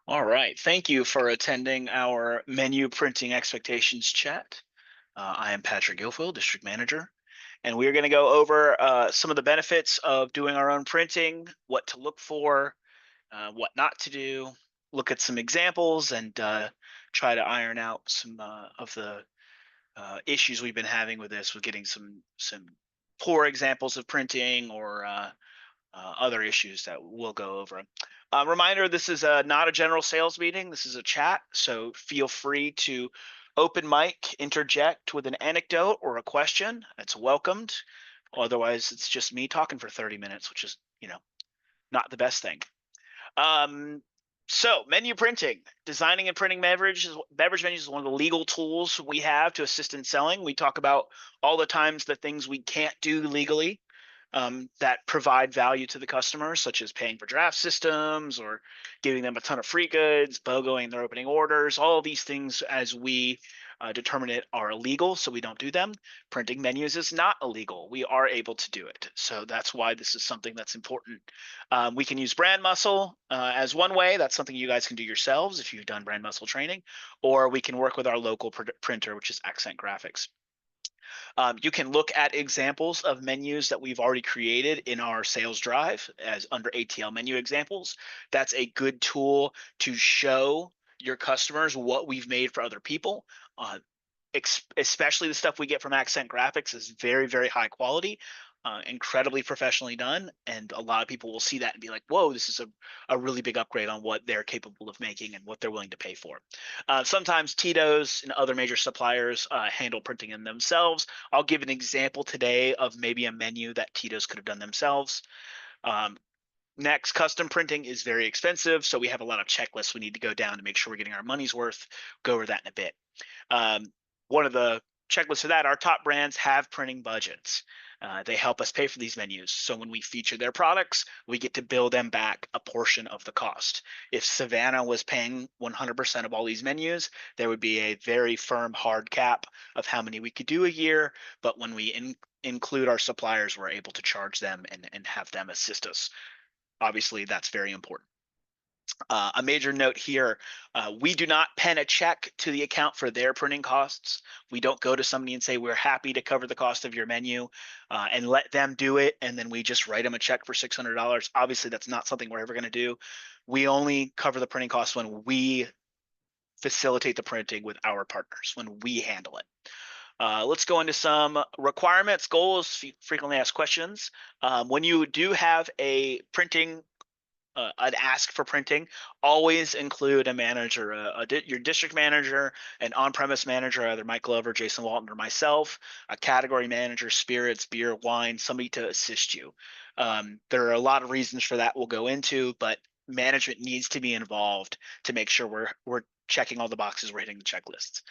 All right. Thank you for attending our menu printing expectations chat. I am Patrick Guilfoil, District Manager, and we are going to go over some of the benefits of doing our own printing, what to look for, what not to do, look at some examples, and try to iron out some of the issues we've been having with this, with getting some poor examples of printing or other issues that we'll go over. Reminder, this is not a general sales meeting. This is a chat, so feel free to open mic, interject with an anecdote or a question. It's welcomed. Otherwise, it's just me talking for 30 minutes, which is, not the best thing. So menu printing, designing and printing beverage menus is one of the legal tools we have to assist in selling. We talk about all the times the things we can't do legally that provide value to the customer, such as paying for draft systems or giving them a ton of free goods, BOGOing their opening orders. All of these things, as we determine it, are illegal, so we don't do them. Printing menus is not illegal. We are able to do it. So that's why this is something that's important. We can use brand muscle as one way. That's something you guys can do yourselves if you've done brand muscle training, or we can work with our local printer, which is Accent Graphics. You can look at examples of menus that we've already created in our sales drive as under ATL menu examples. That's a good tool to show your customers what we've made for other people. Especially the stuff we get from Accent Graphics is very, very high quality, incredibly professionally done. And a lot of people will see that and be like, whoa, this is a really big upgrade on what they're capable of making and what they're willing to pay for. Sometimes Tito's and other major suppliers handle printing in themselves. I'll give an example today of maybe a menu that Tito's could have done themselves. Next, custom printing is very expensive, so we have a lot of checklists we need to go down to make sure we're getting our money's worth. Go over that in a bit. One of the checklists for that, our top brands have printing budgets. They help us pay for these menus. So when we feature their products, we get to bill them back a portion of the cost. If Savannah was paying 100% of all these menus, there would be a very firm hard cap of how many we could do a year. But when we include our suppliers, we're able to charge them and have them assist us. Obviously, that's very important. A major note here, we do not pen a check to the account for their printing costs. We don't go to somebody and say, we're happy to cover the cost of your menu and let them do it. And then we just write them a check for $600. Obviously, that's not something we're ever going to do. We only cover the printing costs when we facilitate the printing with our partners, when we handle it. Let's go into some requirements, goals, frequently asked questions. When you do have a printing an ask for printing, always include a manager, your district manager, an on-premise manager, either Mike Glover, Jason Walton, or myself, a category manager, spirits, beer, wine, somebody to assist you. There are a lot of reasons for that we'll go into, but management needs to be involved to make sure we're checking all the boxes, we're hitting the checklists.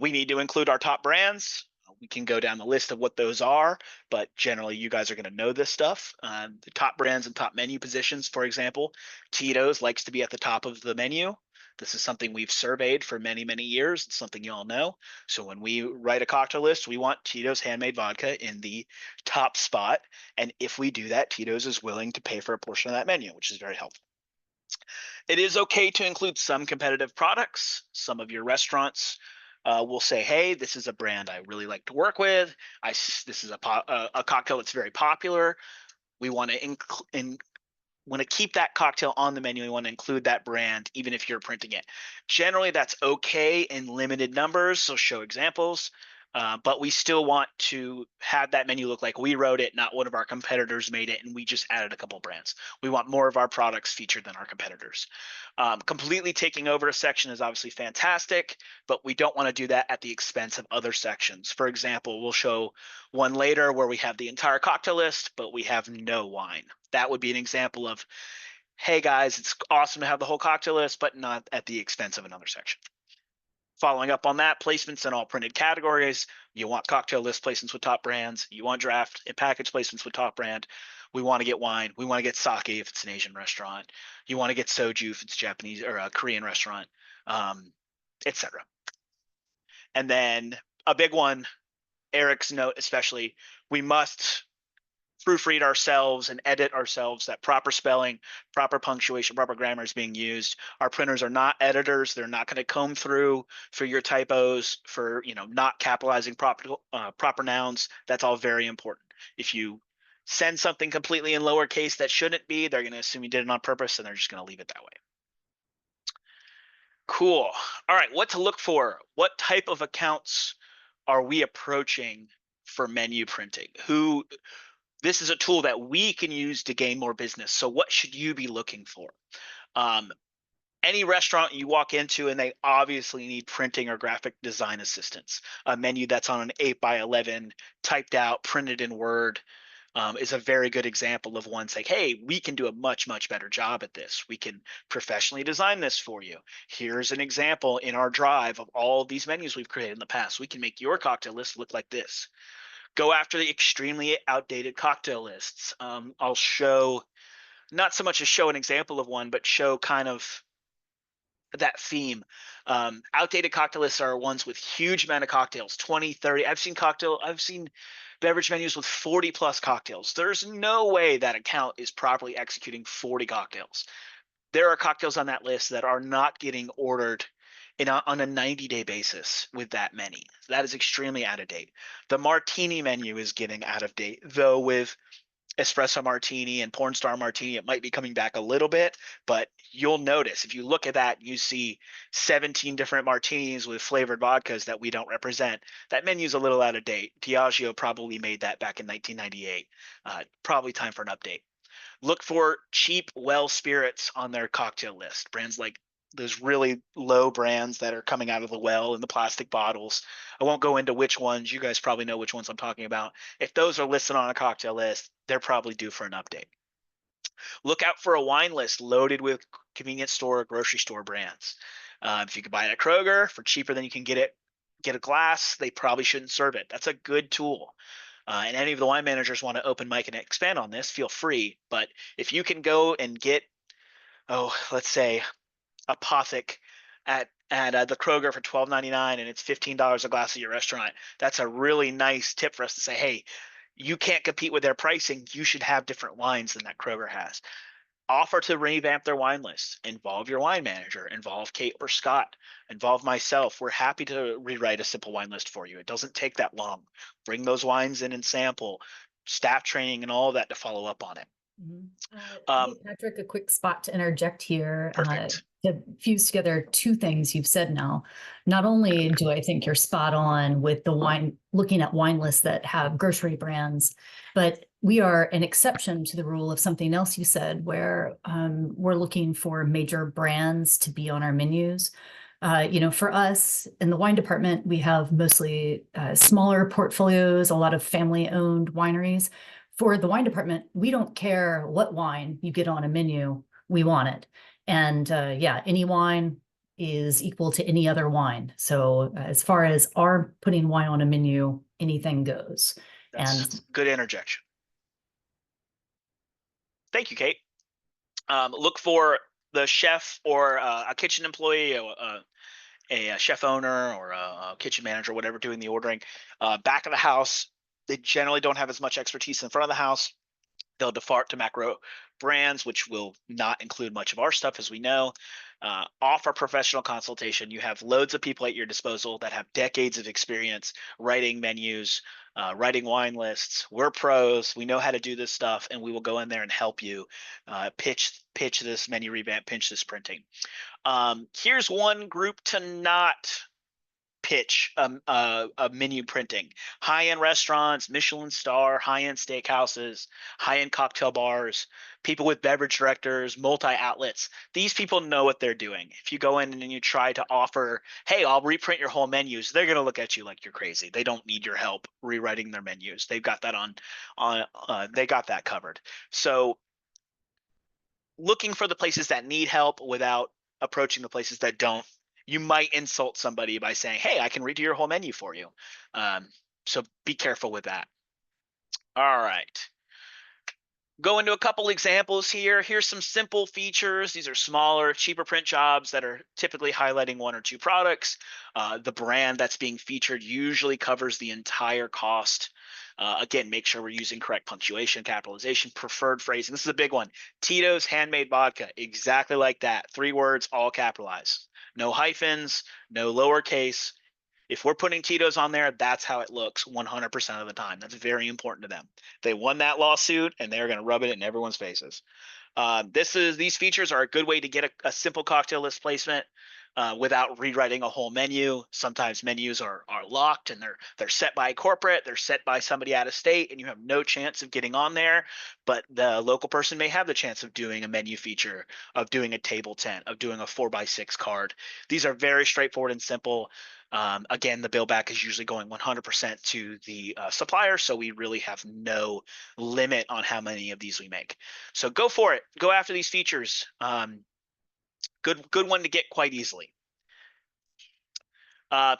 We need to include our top brands. We can go down the list of what those are, but generally you guys are going to know this stuff. The top brands and top menu positions, for example, Tito's likes to be at the top of the menu. This is something we've surveyed for many, many years. It's something you all know. So when we write a cocktail list, we want Tito's handmade vodka in the top spot. And if we do that, Tito's is willing to pay for a portion of that menu, which is very helpful. It is okay to include some competitive products. Some of your restaurants will say, hey, this is a brand I really like to work with. This is a cocktail that's very popular. We want to keep that cocktail on the menu. We want to include that brand, even if you're printing it. Generally, that's okay in limited numbers, so show examples. But we still want to have that menu look like we wrote it, not one of our competitors made it, and we just added a couple brands. We want more of our products featured than our competitors. Completely taking over a section is obviously fantastic, but we don't want to do that at the expense of other sections. For example, we'll show one later where we have the entire cocktail list, but we have no wine. That would be an example of, hey guys, it's awesome to have the whole cocktail list, but not at the expense of another section. Following up on that, placements in all printed categories. You want cocktail list placements with top brands. You want draft and package placements with top brand. We want to get wine. We want to get sake if it's an Asian restaurant. You want to get soju if it's Japanese or a Korean restaurant, etc. And then a big one, Eric's note especially, we must proofread ourselves and edit ourselves, that proper spelling, proper punctuation, proper grammar is being used. Our printers are not editors. They're not going to comb through for your typos, for not capitalizing proper nouns. That's all very important. If you send something completely in lowercase that shouldn't be, they're going to assume you did it on purpose, and they're just going to leave it that way. Cool. All right, what to look for? What type of accounts are we approaching for menu printing? This is a tool that we can use to gain more business. So what should you be looking for? Any restaurant you walk into and they obviously need printing or graphic design assistance. A menu that's on an 8x11, typed out, printed in Word, is a very good example of one saying, hey, we can do a much, much better job at this. We can professionally design this for you. Here's an example in our drive of all these menus we've created in the past. We can make your cocktail list look like this. Go after the extremely outdated cocktail lists. I'll show, not so much as show an example of one, but show kind of that theme. Outdated cocktail lists are ones with huge amount of cocktails, 20, 30. I've seen beverage menus with 40 plus cocktails. There's no way that account is properly executing 40 cocktails. There are cocktails on that list that are not getting ordered on a 90-day basis with that many. That is extremely out of date. The martini menu is getting out of date, though with espresso martini and porn star martini, it might be coming back a little bit, but you'll notice if you look at that, you see 17 different martinis with flavored vodkas that we don't represent. That menu's a little out of date. Diageo probably made that back in 1998. Probably time for an update. Look for cheap well spirits on their cocktail list. Brands like those really low brands that are coming out of the well in the plastic bottles. I won't go into which ones. You guys probably know which ones I'm talking about. If those are listed on a cocktail list, they're probably due for an update. Look out for a wine list loaded with convenience store or grocery store brands. If you can buy it at Kroger for cheaper than you can get a glass, they probably shouldn't serve it. That's a good tool. And any of the wine managers want to open mic and expand on this, feel free. But if you can go and get, let's say a Pothic at the Kroger for $12.99 and it's $15 a glass at your restaurant, that's a really nice tip for us to say, hey, you can't compete with their pricing. You should have different wines than that Kroger has. Offer to revamp their wine list. Involve your wine manager. Involve Kate or Scott. Involve myself. We're happy to rewrite a simple wine list for you. It doesn't take that long. Bring those wines in and sample. Staff training and all of that to follow up on it. Hey, Patrick, a quick spot to interject here. Perfect. To fuse together two things you've said now. Not only do I think you're spot on with the wine, looking at wine lists that have grocery brands, but we are an exception to the rule of something else you said, where we're looking for major brands to be on our menus. For us in the wine department, we have mostly smaller portfolios, a lot of family-owned wineries. For the wine department, we don't care what wine you get on a menu, we want it. And any wine is equal to any other wine. So as far as our putting wine on a menu, anything goes. That's good interjection. Thank you, Kate. Look for the chef or a kitchen employee, a chef owner or a kitchen manager, whatever, doing the ordering. Back of the house, they generally don't have as much expertise in front of the house. They'll default to macro brands, which will not include much of our stuff, as we know. Offer professional consultation. You have loads of people at your disposal that have decades of experience writing menus, writing wine lists. We're pros. We know how to do this stuff, and we will go in there and help you pitch this menu revamp, pitch this printing. Here's one group to not pitch a menu printing. High-end restaurants, Michelin star, high-end steakhouses, high-end cocktail bars, people with beverage directors, multi-outlets. These people know what they're doing. If you go in and you try to offer, hey, I'll reprint your whole menus, they're going to look at you like you're crazy. They don't need your help rewriting their menus. They've got that they got that covered. So looking for the places that need help without approaching the places that don't. You might insult somebody by saying, hey, I can redo your whole menu for you. So be careful with that. All right. Go into a couple examples here. Here's some simple features. These are smaller, cheaper print jobs that are typically highlighting one or two products. The brand that's being featured usually covers the entire cost. Again, make sure we're using correct punctuation, capitalization, preferred phrasing. This is a big one. Tito's handmade vodka, exactly like that. 3 words, all capitalized. No hyphens, no lowercase. If we're putting Tito's on there, that's how it looks 100% of the time. That's very important to them. They won that lawsuit, and they're going to rub it in everyone's faces. These features are a good way to get a simple cocktail list placement without rewriting a whole menu. Sometimes menus are locked and they're set by corporate, they're set by somebody out of state, and you have no chance of getting on there. But the local person may have the chance of doing a menu feature, of doing a table tent, of doing a 4x6 card. These are very straightforward and simple. Again, the bill back is usually going 100% to the supplier, so we really have no limit on how many of these we make. So go for it. Go after these features. Good one to get quite easily.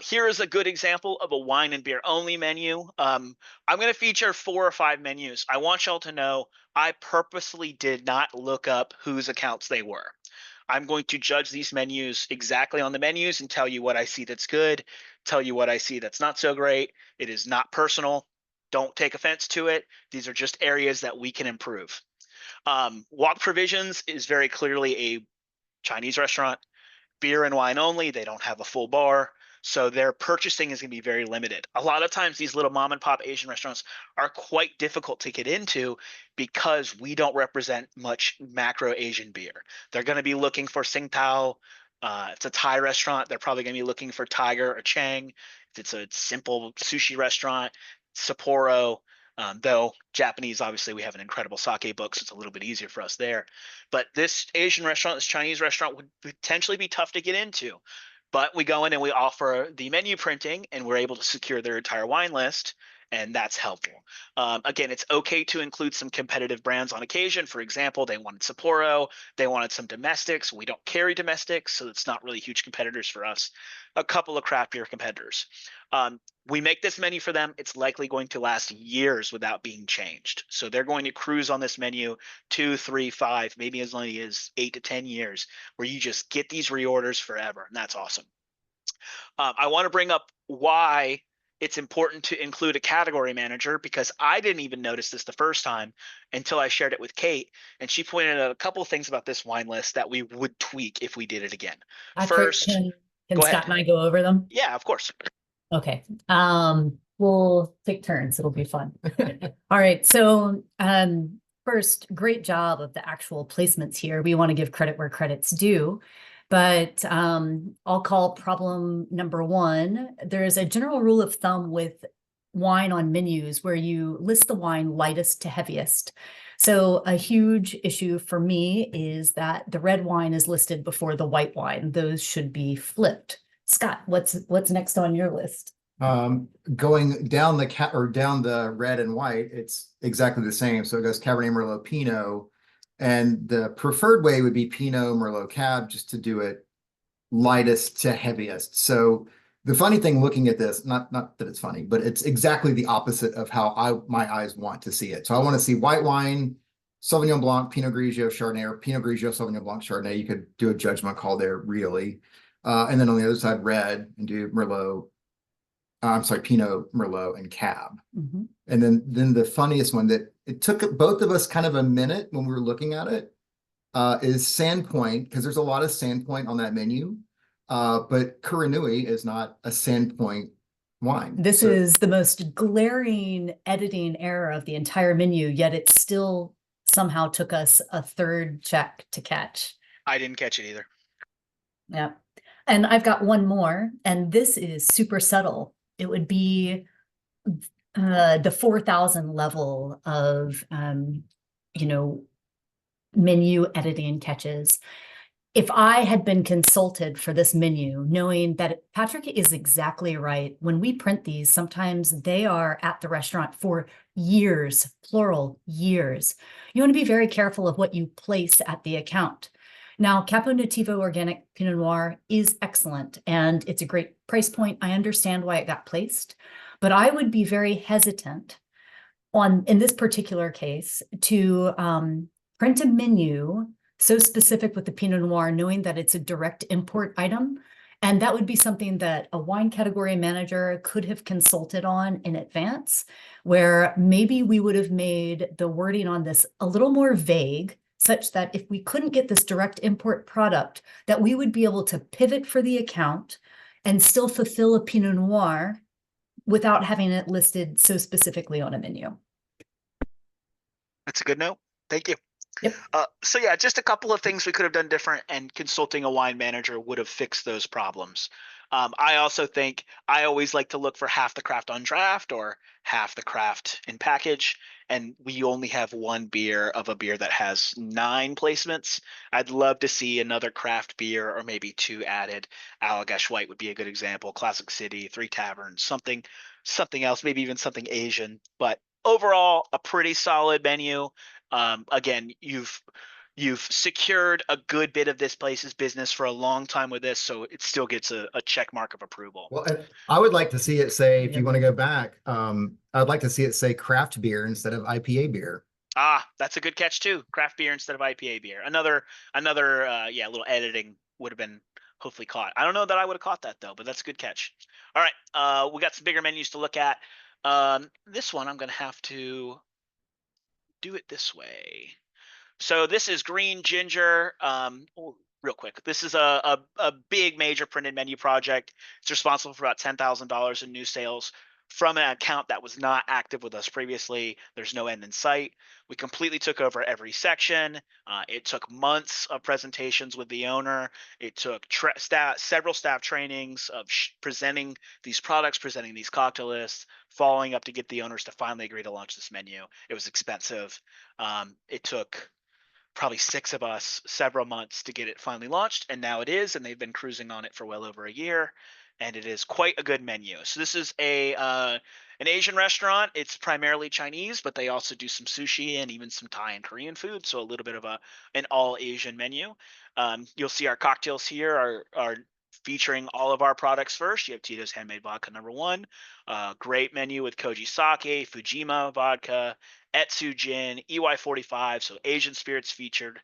Here is a good example of a wine and beer only menu. I'm going to feature 4 or 5 menus. I want y'all to know I purposely did not look up whose accounts they were. I'm going to judge these menus exactly on the menus and tell you what I see that's good, tell you what I see that's not so great. It is not personal. Don't take offense to it. These are just areas that we can improve. Walk Provisions is very clearly a Chinese restaurant, beer and wine only. They don't have a full bar. So their purchasing is going to be very limited. A lot of times these little mom and pop Asian restaurants are quite difficult to get into because we don't represent much macro Asian beer. They're going to be looking for Tsingtao. It's a Thai restaurant. They're probably going to be looking for Tiger or Chang. If it's a simple sushi restaurant, Sapporo. Though Japanese, obviously, we have an incredible sake book, so it's a little bit easier for us there. But this Asian restaurant, this Chinese restaurant would potentially be tough to get into. But we go in and we offer the menu printing, and we're able to secure their entire wine list, and that's helpful. Again, it's okay to include some competitive brands on occasion. For example, they wanted Sapporo, they wanted some domestics. We don't carry domestics, so it's not really huge competitors for us. A couple of craft beer competitors. We make this menu for them. It's likely going to last years without being changed. So they're going to cruise on this menu 2, 3, 5, maybe as long as 8 to 10 years, where you just get these reorders forever, and that's awesome. I want to bring up why it's important to include a category manager, because I didn't even notice this the first time until I shared it with Kate, and she pointed out a couple of things about this wine list that we would tweak if we did it again. Patrick, First, can go Scott ahead. and I go over them? Yeah, of course. Okay. We'll take turns. It'll be fun. All right. So, first, great job of the actual placements here. We want to give credit where credit's due. But I'll call problem number 1. There's a general rule of thumb with wine on menus where you list the wine lightest to heaviest. So a huge issue for me is that the red wine is listed before the white wine. Those should be flipped. Scott, what's next on your list? Going down down the red and white, it's exactly the same. So it goes Cabernet Merlot, Pinot, and the preferred way would be Pinot Merlot Cab, just to do it lightest to heaviest. So the funny thing looking at this, not that it's funny, but it's exactly the opposite of how my eyes want to see it. So I want to see white wine, Sauvignon Blanc, Pinot Grigio, Chardonnay, or Pinot Grigio, Sauvignon Blanc, Chardonnay. You could do a judgment call there, really. And then on the other side, red, and do Merlot. I'm sorry, Pinot, Merlot, and Cab. Mm-hmm. And then the funniest one that it took both of us kind of a minute when we were looking at it is Sandpoint, because there's a lot of Sandpoint on that menu. But Kuranui is not a Sandpoint wine. This is the most glaring editing error of the entire menu, yet it still somehow took us a 3rd check to catch. I didn't catch it either. Yeah. And I've got one more, and this is super subtle. It would be the 4,000 level of, menu editing catches. If I had been consulted for this menu, knowing that Patrick is exactly right, when we print these, sometimes they are at the restaurant for years, plural years. You want to be very careful of what you place at the account. Now, Capo Nativo Organic Pinot Noir is excellent, and it's a great price point. I understand why it got placed, but I would be very hesitant in this particular case, to print a menu so specific with the Pinot Noir, knowing that it's a direct import item, And that would be something that a wine category manager could have consulted on in advance, where maybe we would have made the wording on this a little more vague, such that if we couldn't get this direct import product, that we would be able to pivot for the account and still fulfill a Pinot Noir without having it listed so specifically on a menu. That's a good note. Thank you. Yep. So yeah, just a couple of things we could have done different, and consulting a wine manager would have fixed those problems. I also think I always like to look for half the craft on draft or half the craft in package, and we only have one beer of a beer that has 9 placements. I'd love to see another craft beer or maybe 2 added. Allagash White would be a good example. Classic City, 3 Taverns, something else, maybe even something Asian. But overall, a pretty solid menu. Again, you've secured a good bit of this place's business for a long time with this, so it still gets a check mark of approval. Well, and I would like to see it say, if you Yep. want to go back, I'd like to see it say craft beer instead of IPA beer. That's a good catch too. Craft beer instead of IPA beer. Another yeah, little editing would have been hopefully caught. I don't know that I would have caught that though, but that's a good catch. All right, we got some bigger menus to look at. This one I'm gonna have to do it this way. So this is green ginger. Real quick, this is a big major printed menu project. It's responsible for about $10,000 in new sales from an account that was not active with us previously. There's no end in sight. We completely took over every section. It took months of presentations with the owner. It took several staff trainings of presenting these products, presenting these cocktail lists, following up to get the owners to finally agree to launch this menu. It was expensive. It took probably 6 of us several months to get it finally launched, and now it is, and they've been cruising on it for well over a year, and it is quite a good menu. So this is an Asian restaurant. It's primarily Chinese, but they also do some sushi and even some Thai and Korean food, so a little bit of an all Asian menu. You'll see our cocktails here are featuring all of our products first. You have Tito's Handmade Vodka #1, great menu with Koji Sake, Fujima Vodka, Etsu Gin, EY45, so Asian spirits featured.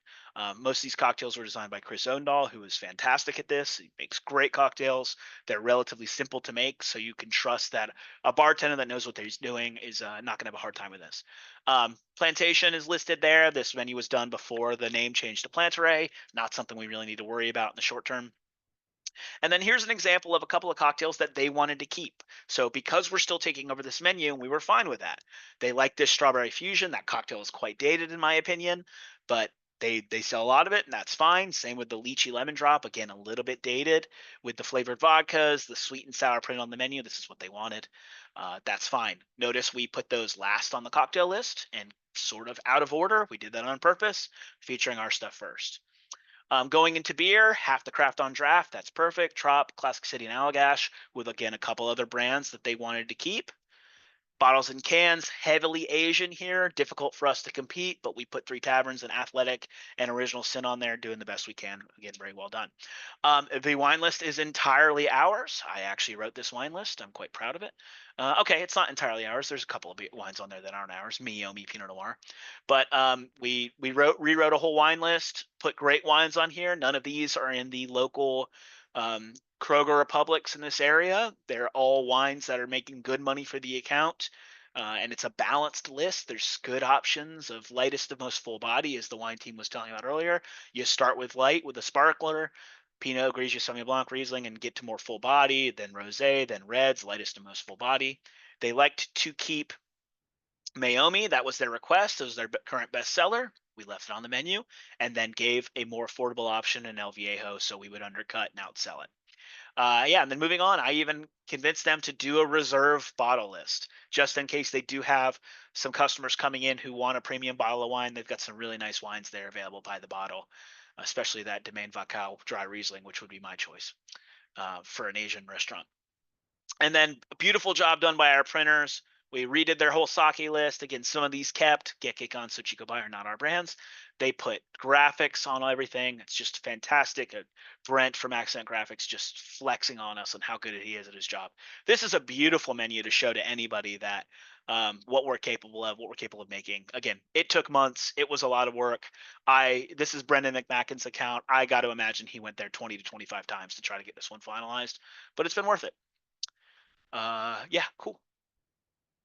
Most of these cocktails were designed by Chris Ondal, who is fantastic at this. He makes great cocktails. They're relatively simple to make, so you can trust that a bartender that knows what he's doing is not going to have a hard time with this. Plantation is listed there. This menu was done before the name changed to Plantaray. Not something we really need to worry about in the short term. And then here's an example of a couple of cocktails that they wanted to keep. So because we're still taking over this menu, we were fine with that. They like this strawberry fusion. That cocktail is quite dated in my opinion, but they sell a lot of it, and that's fine. Same with the lychee lemon drop, again a little bit dated. With the flavored vodkas, the sweet and sour print on the menu, this is what they wanted. That's fine. Notice we put those last on the cocktail list and sort of out of order. We did that on purpose, featuring our stuff first. Going into beer, half the craft on draft, that's perfect. Trop, Classic City, and Allagash, with again a couple other brands that they wanted to keep. Bottles and cans, heavily Asian here, difficult for us to compete, but we put 3 Taverns and Athletic and Original Sin on there, doing the best we can. Again, very well done. The wine list is entirely ours. I actually wrote this wine list. I'm quite proud of it. Okay, it's not entirely ours. There's a couple of wines on there that aren't ours. Miyomi Pinot Noir. But we rewrote a whole wine list, put great wines on here. None of these are in the local Kroger Republics in this area. They're all wines that are making good money for the account. And it's a balanced list. There's good options of lightest to most full body, as the wine team was telling about earlier. You start with light with a sparkler, Pinot, Grigio, Sauvignon Blanc, Riesling, and get to more full body, then Rosé, then Reds, lightest to most full body. They liked to keep Mayomi. That was their request. It was their current bestseller. We left it on the menu, and then gave a more affordable option in El Viejo, so we would undercut and outsell it. Yeah, and then moving on, I even convinced them to do a reserve bottle list, just in case they do have some customers coming in who want a premium bottle of wine. They've got some really nice wines there available by the bottle, especially that Domaine Vacau dry Riesling, which would be my choice for an Asian restaurant. And then a beautiful job done by our printers. We redid their whole sake list. Again, some of these kept. Gekikon, Suchikobai are not our brands. They put graphics on everything. It's just fantastic. Brent from Accent Graphics just flexing on us on how good he is at his job. This is a beautiful menu to show to anybody that what we're capable of, what we're capable of making. Again, it took months. It was a lot of work. This is Brendan McMackin's account. I got to imagine he went there 20 to 25 times to try to get this one finalized, but it's been worth it. Yeah, cool.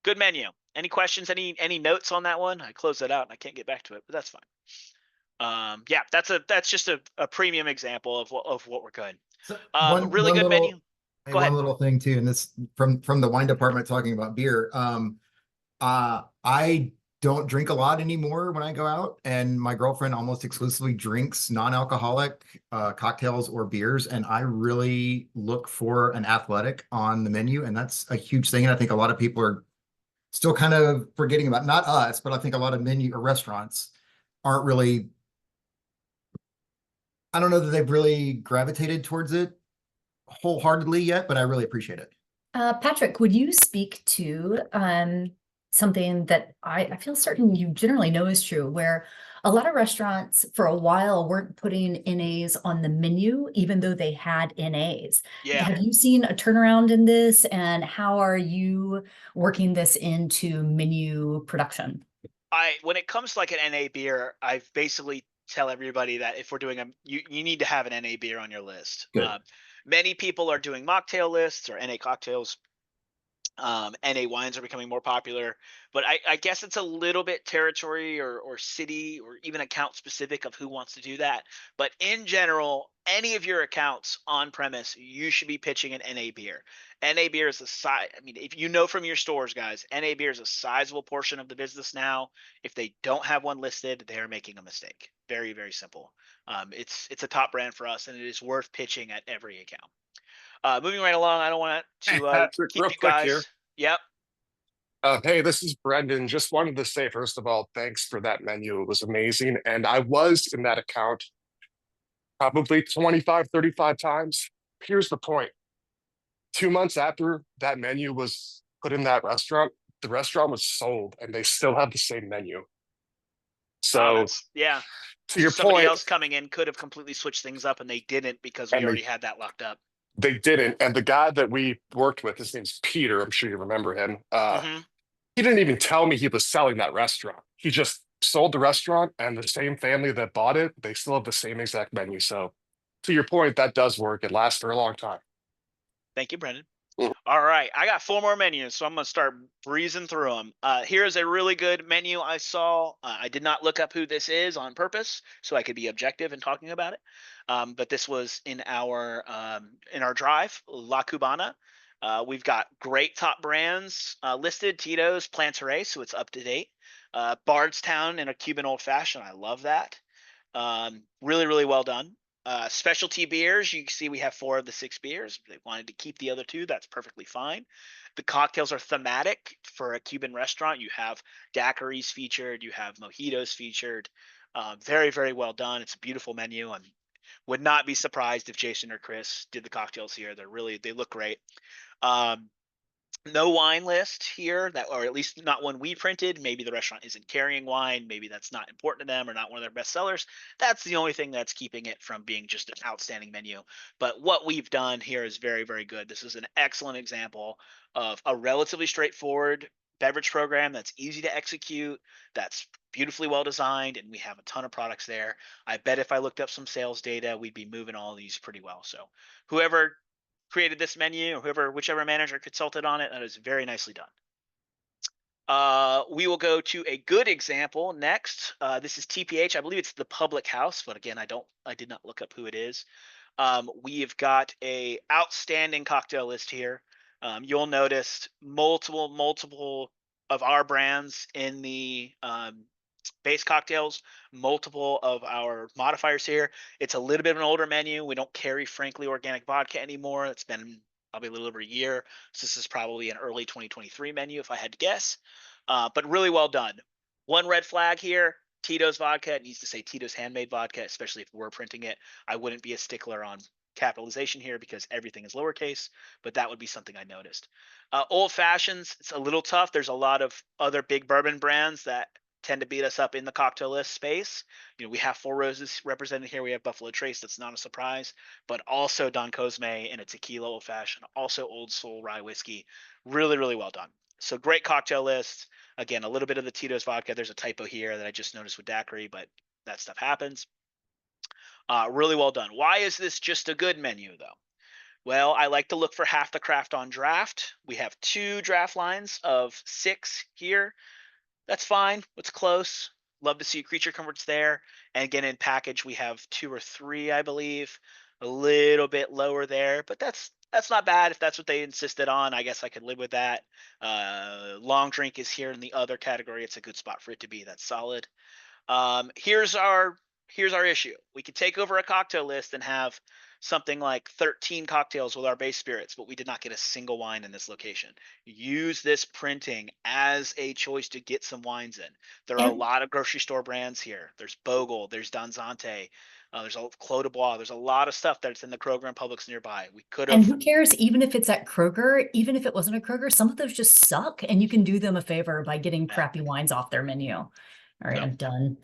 Good menu. Any questions? Any notes on that one? I closed that out and I can't get back to it, but that's fine. Yeah, that's just a premium example of what we're good. So Really good menu. Go ahead. One little thing too, and this from the wine department talking about beer. I don't drink a lot anymore when I go out, and my girlfriend almost exclusively drinks non-alcoholic cocktails or beers, and I really look for an athletic on the menu, and that's a huge thing. And I think a lot of people are still kind of forgetting about, not us, but I think a lot of menu or restaurants aren't really, I don't know that they've really gravitated towards it wholeheartedly yet, but I really appreciate it. Patrick, would you speak to something that I feel certain you generally know is true, where a lot of restaurants for a while weren't putting NAs on the menu, even though they had NAs. Yeah. Have you seen a turnaround in this, and how are you working this into menu production? When it comes to like an NA beer, I basically tell everybody that if we're doing you need to have an NA beer on your list. Many people are doing mocktail lists or NA cocktails. NA wines are becoming more popular, but I guess it's a little bit territory or city or even account specific of who wants to do that. But in general, any of your accounts on premise, you should be pitching an NA beer. NA beer is a size. I mean, if you know from your stores, guys, NA beer is a sizable portion of the business now. If they don't have one listed, they are making a mistake. Very, very simple. It's a top brand for us, and it is worth pitching at every account. Moving right along, I don't want to Patrick, keep real you quick guys. here. Yep. Hey, this is Brendan. Just wanted to say, first of all, thanks for that menu. It was amazing. And I was in that account probably 25, 35 times. Here's the point. 2 months after that menu was put in that restaurant, the restaurant was sold and they still have the same menu. So, yeah. to your Somebody point, else coming in could have completely switched things up, and they didn't because we already had that locked up. They didn't. And the guy that we worked with, his name's Peter. I'm sure you remember him. He didn't even tell me he was selling that restaurant. He just sold the restaurant, and the same family that bought it, they still have the same exact menu. So to your point, that does work. It lasts for a long time. Thank you, Brendan. All right, I got 4 more menus, so I'm going to start breezing through them. Here's a really good menu I saw. I did not look up who this is on purpose, so I could be objective in talking about it. But this was in our drive, La Cubana. We've got great top brands listed: Tito's, Plantaray, so it's up to date. Bardstown in a Cuban old fashioned. I love that. Really, really well done. Specialty beers, you can see we have 4 of the 6 beers. They wanted to keep the other 2. That's perfectly fine. The cocktails are thematic for a Cuban restaurant. You have daiquiris featured. You have mojitos featured. Very, very well done. It's a beautiful menu, and would not be surprised if Jason or Chris did the cocktails here. They look great. No wine list here, or at least not one we printed. Maybe the restaurant isn't carrying wine. Maybe that's not important to them or not one of their best sellers. That's the only thing that's keeping it from being just an outstanding menu. But what we've done here is very, very good. This is an excellent example of a relatively straightforward beverage program that's easy to execute, that's beautifully well designed, and we have a ton of products there. I bet if I looked up some sales data, we'd be moving all these pretty well. So whoever created this menu, or whichever manager consulted on it, that is very nicely done. We will go to a good example next. This is TPH. I believe it's the Public House, but again, I did not look up who it is. We've got a outstanding cocktail list here. You'll notice multiple of our brands in the base cocktails, multiple of our modifiers here. It's a little bit of an older menu. We don't carry Frankly Organic vodka anymore. It's been probably a little over a year. So this is probably an early 2023 menu if I had to guess. But really well done. One red flag here: Tito's vodka. It needs to say Tito's handmade vodka, especially if we're printing it. I wouldn't be a stickler on capitalization here because everything is lowercase, but that would be something I noticed. Old fashions, it's a little tough. There's a lot of other big bourbon brands that tend to beat us up in the cocktail list space. You know, we have Four Roses represented here. We have Buffalo Trace. That's not a surprise, but also Don Cosme and a tequila old fashioned, also Old Soul rye whiskey. Really, really well done. So great cocktail list. Again, a little bit of the Tito's vodka. There's a typo here that I just noticed with daiquiri, but that stuff happens. Really well done. Why is this just a good menu though? Well, I like to look for half the craft on draft. We have 2 draft lines of 6 here. That's fine. It's close. Love to see creature comforts there. And again, in package, we have 2 or 3, I believe. A little bit lower there, but that's not bad if that's what they insisted on. I guess I could live with that. Long drink is here in the other category. It's a good spot for it to be. That's solid. Here's our issue. We could take over a cocktail list and have something like 13 cocktails with our base spirits, but we did not get a single wine in this location. Use this printing as a choice to get some wines in. There are a And lot of grocery store brands here. There's Bogle, there's Danzante, there's a Clos de Bois. There's a lot of stuff that's in the Kroger and Publix nearby. We could and have. who cares, even if it's at Kroger, even if it wasn't a Kroger, some of those just suck, and you can do them a favor by getting Yeah. crappy wines off their menu. All right, So. I'm done.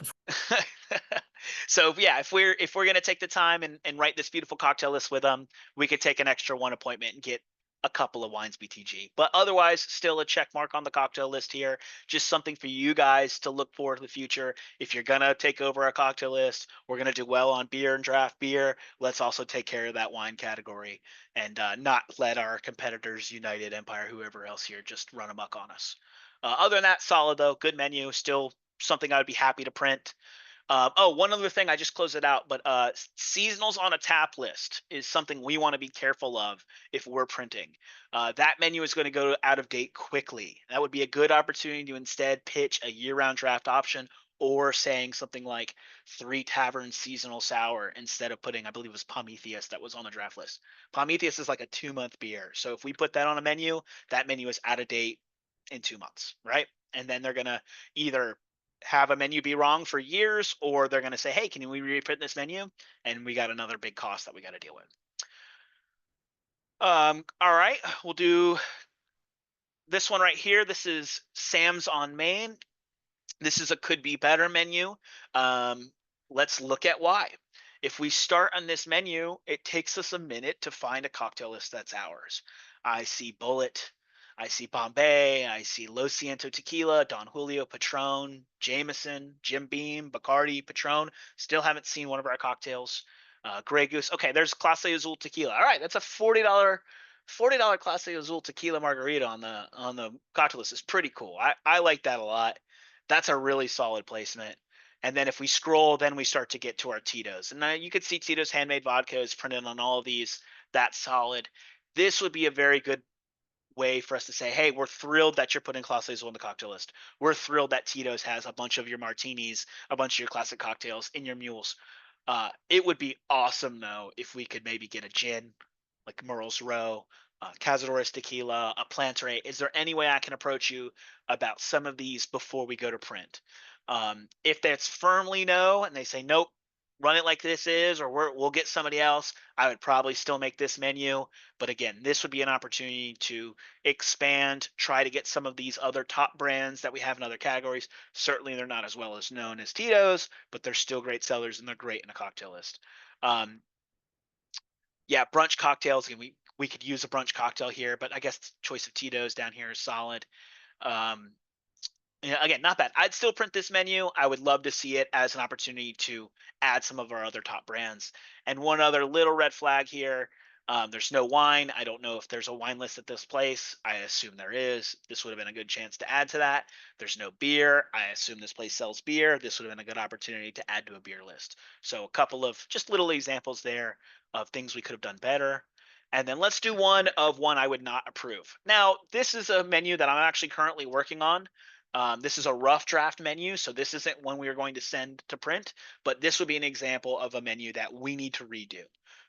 So yeah, if we're gonna take the time and write this beautiful cocktail list with them, we could take an extra 1 appointment and get a couple of wines BTG. But otherwise, still a check mark on the cocktail list here. Just something for you guys to look forward to the future. If you're gonna take over a cocktail list, we're gonna do well on beer and draft beer. Let's also take care of that wine category and not let our competitors, United Empire, whoever else here, just run amok on us. Other than that, solid though, good menu. Still something I would be happy to print. One other thing, I just closed it out, but seasonals on a tap list is something we want to be careful of if we're printing. That menu is going to go out of date quickly. That would be a good opportunity to instead pitch a year-round draft option or saying something like 3 Tavern Seasonal Sour instead of putting, I believe it was Prometheus that was on the draft list. Prometheus is like a 2-month beer. So if we put that on a menu, that menu is out of date in 2 months, right? And then they're going to either have a menu be wrong for years, or they're going to say, hey, can we reprint this menu? And we got another big cost that we got to deal with. All right, we'll do this one right here. This is Sam's on Main. This is a could be better menu. Let's look at why. If we start on this menu, it takes us a minute to find a cocktail list that's ours. I see Bullet, I see Bombay, I see Lo Ciento Tequila, Don Julio, Patron, Jameson, Jim Beam, Bacardi, Patron. Still haven't seen one of our cocktails. Grey Goose. Okay, there's Clase Azul Tequila. All right, that's a $40 Clase Azul Tequila margarita on the cocktail list. Is pretty cool. I like that a lot. That's a really solid placement. And then if we scroll, then we start to get to our Tito's. And you could see Tito's handmade vodka is printed on all of these. That's solid. This would be a very good way for us to say, hey, we're thrilled that you're putting Clase Azul on the cocktail list. We're thrilled that Tito's has a bunch of your martinis, a bunch of your classic cocktails in your mules. It would be awesome, though, if we could maybe get a gin, like Merle's Row, Cazadores Tequila, a Plantaray. Is there any way I can approach you about some of these before we go to print? If that's firmly no, and they say nope, run it like this is, or we'll get somebody else, I would probably still make this menu. But again, this would be an opportunity to expand, try to get some of these other top brands that we have in other categories. Certainly, they're not as well as known as Tito's, but they're still great sellers and they're great in a cocktail list. Yeah, brunch cocktails. We could use a brunch cocktail here, but I guess the choice of Tito's down here is solid. Yeah, again, not bad. I'd still print this menu. I would love to see it as an opportunity to add some of our other top brands. And one other little red flag here. There's no wine. I don't know if there's a wine list at this place. I assume there is. This would have been a good chance to add to that. There's no beer. I assume this place sells beer. This would have been a good opportunity to add to a beer list. So a couple of just little examples there of things we could have done better. And then let's do one I would not approve. Now, this is a menu that I'm actually currently working on. This is a rough draft menu, so this isn't one we are going to send to print, but this would be an example of a menu that we need to redo.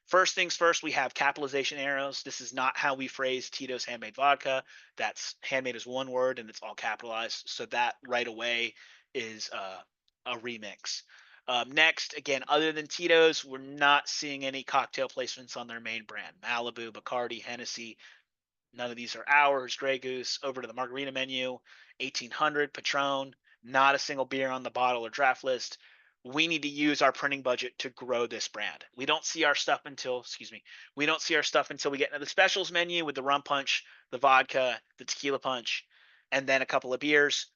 First things first, we have capitalization arrows. This is not how we phrase Tito's handmade vodka. That's handmade as one word and it's all capitalized. So that right away is a remix. Next, again, other than Tito's, we're not seeing any cocktail placements on their main brand. Malibu, Bacardi, Hennessy. None of these are ours. Grey Goose. Over to the margarita menu. 1800 Patron. Not a single beer on the bottle or draft list. We need to use our printing budget to grow this brand. We don't see our stuff until, we don't see our stuff until we get into the specials menu with the rum punch, the vodka, the tequila punch, and then a couple of beers.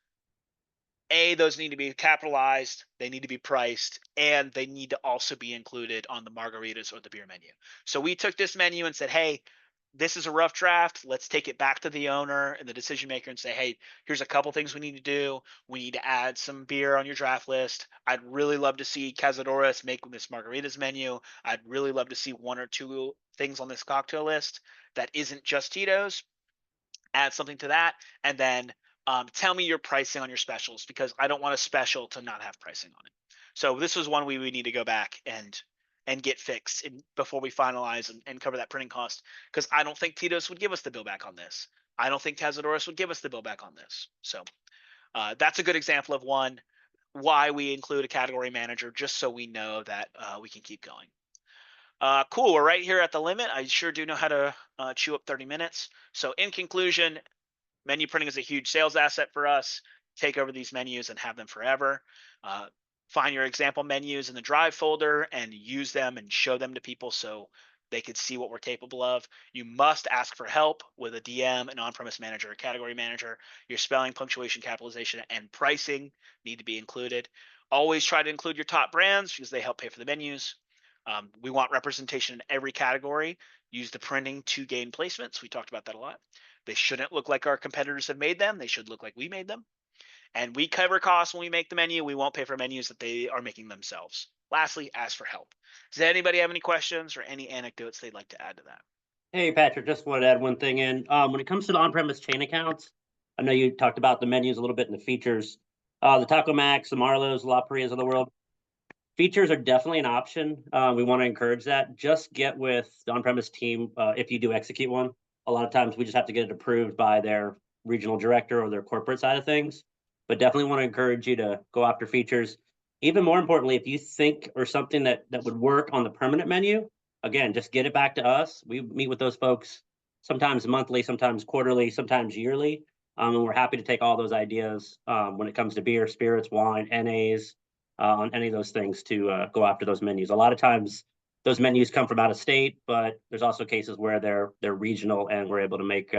Those need to be capitalized, they need to be priced, and they need to also be included on the margaritas or the beer menu. So we took this menu and said, hey, this is a rough draft. Let's take it back to the owner and the decision maker and say, hey, here's a couple things we need to do. We need to add some beer on your draft list. I'd really love to see Cazadores make this margaritas menu. I'd really love to see one or two things on this cocktail list that isn't just Tito's. Add something to that, and then tell me your pricing on your specials, because I don't want a special to not have pricing on it. So this was one we need to go back and get fixed before we finalize and cover that printing cost, because I don't think Tito's would give us the bill back on this. I don't think Cazadores would give us the bill back on this. So that's a good example of why we include a category manager, just so we know that we can keep going. Cool, we're right here at the limit. I sure do know how to chew up 30 minutes. So in conclusion, menu printing is a huge sales asset for us. Take over these menus and have them forever. Find your example menus in the drive folder and use them and show them to people so they could see what we're capable of. You must ask for help with a DM, an on-premise manager, a category manager. Your spelling, punctuation, capitalization, and pricing need to be included. Always try to include your top brands because they help pay for the menus. We want representation in every category. Use the printing to gain placements. We talked about that a lot. They shouldn't look like our competitors have made them. They should look like we made them. And we cover costs when we make the menu. We won't pay for menus that they are making themselves. Lastly, ask for help. Does anybody have any questions or any anecdotes they'd like to add to that? Hey, Patrick, just want to add one thing in. When it comes to the on-premise chain accounts, I know you talked about the menus a little bit and the features. The Taco Max, the Marlowe's, La Pria's of the world. Features are definitely an option. We want to encourage that. Just get with the on-premise team if you do execute one. A lot of times we just have to get it approved by their regional director or their corporate side of things. But definitely want to encourage you to go after features. Even more importantly, if you think or something that would work on the permanent menu, again, just get it back to us. We meet with those folks sometimes monthly, sometimes quarterly, sometimes yearly. And we're happy to take all those ideas when it comes to beer, spirits, wine, NAs, on any of those things to go after those menus. A lot of times those menus come from out of state, but there's also cases where they're regional and we're able to make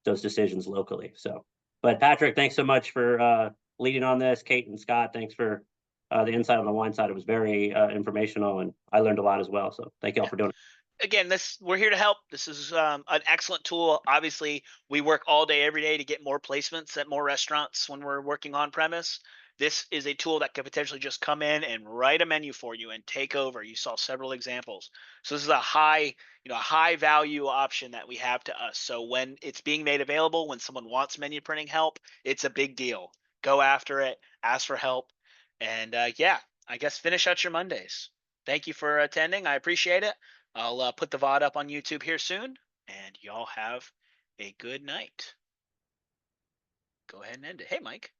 those decisions locally. So, but Patrick, thanks so much for leading on this. Kate and Scott, thanks for the insight on the wine side. It was very informational and I learned a lot as well. So thank you all for doing it. Again, we're here to help. This is an excellent tool. Obviously, we work all day, every day to get more placements at more restaurants when we're working on premise. This is a tool that could potentially just come in and write a menu for you and take over. You saw several examples. So this is a high value option that we have to us. So when it's being made available, when someone wants menu printing help, it's a big deal. Go after it, ask for help, and yeah, I guess finish out your Mondays. Thank you for attending. I appreciate it. I'll put the VOD up on YouTube here soon, and y'all have a good night. Go ahead and end it. Hey, Mike.